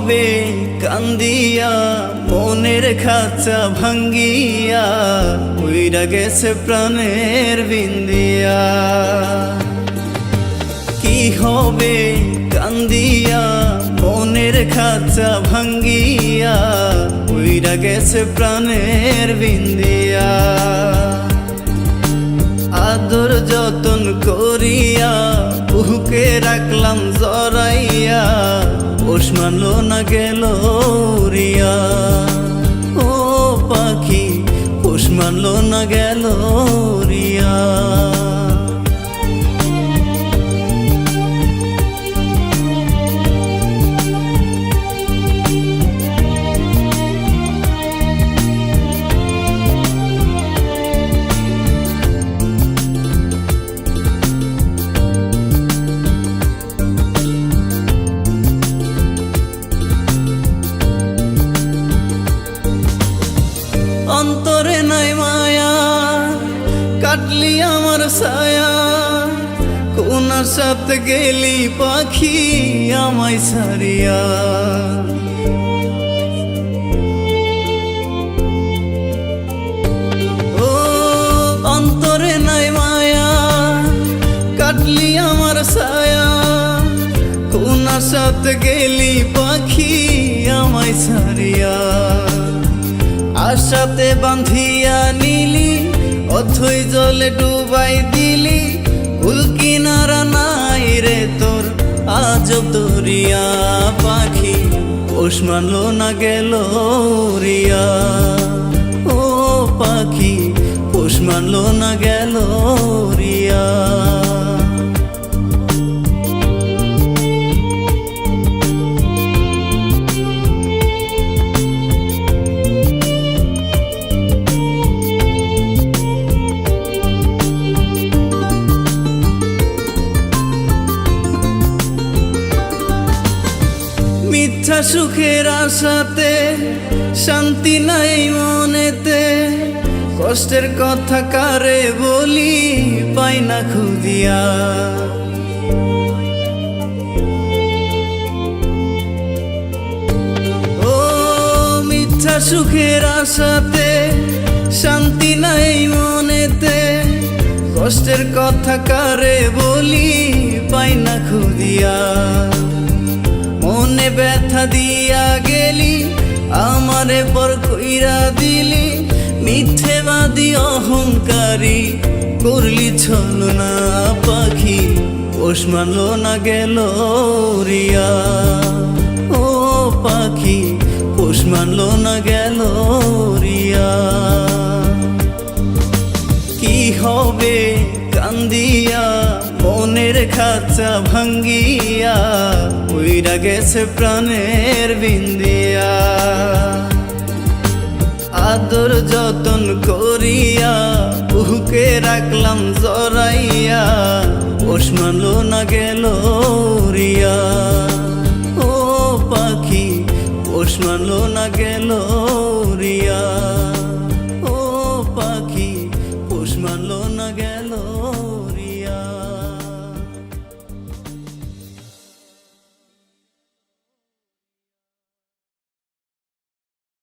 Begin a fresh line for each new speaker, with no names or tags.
হবে কান্দিয়া মনের খাঁচা ভাঙ্গিয়া উইরা গেছে প্রাণের বিন্দিয়া। কি হবে কান্দিয়া মনের খাঁচা ভাঙ্গিয়া উইরা গেছে প্রাণের বিন্দিয়া। আদর যতন করিয়া বুকে রাখলাম জড়াইয়া পোষ মানলো না গেল রিয়া। ও পাখি পোষ মানলো না গেল রিয়া। অন্তরে নাই মায়া কাটলি আমার ছায়া, কোন সাথে গেলি পাখি আমায় ছাড়িয়া। ও অন্তরে নাই মায়া কাটলি আমার ছায়া, কোন সাথে গেলি পাখি আমায় ছাড়িয়া। আশাতে বাঁধিয়া নিলি অথই জলে ডুবাই দিলি, কুল কিনারা নাই রে তোর আজব দরিয়া। পাখি পোষ মানলো না গেল রিয়া। ও পাখি পোষ মানলো না গেল রিয়া। মিথ্যা সুখের আশাতে শান্তি নাই মনেতে, কষ্টের কথা কারে বলি পাই না খুঁজিয়া। ও মিথ্যা সুখের আশাতে শান্তি নাই মনেতে, কষ্টের কথা কারে বলি পাই না খুঁজিয়া। মনে ব্যথা দিয়া গেলি আমারে পর কইরা দিলি, মিথ্যেবাদী অহংকারী করলি ছলনা। পাখি পোষ মানলো না গেল রিয়া। ও পাখি পোষ মানলো না গেল রিয়া। কি হবে কান্দিয়া মনের খাঁচা ভাঙ্গিয়া উইরা গেছে প্রাণের বিন্দিয়া। আদর যতন করিয়া বুকে রাখলাম জড়াইয়া পোষ মানলো না গেল রিয়া। ও পাখি পোষ মানলো না গেল রিয়া। ও পাখি পোষ মানলো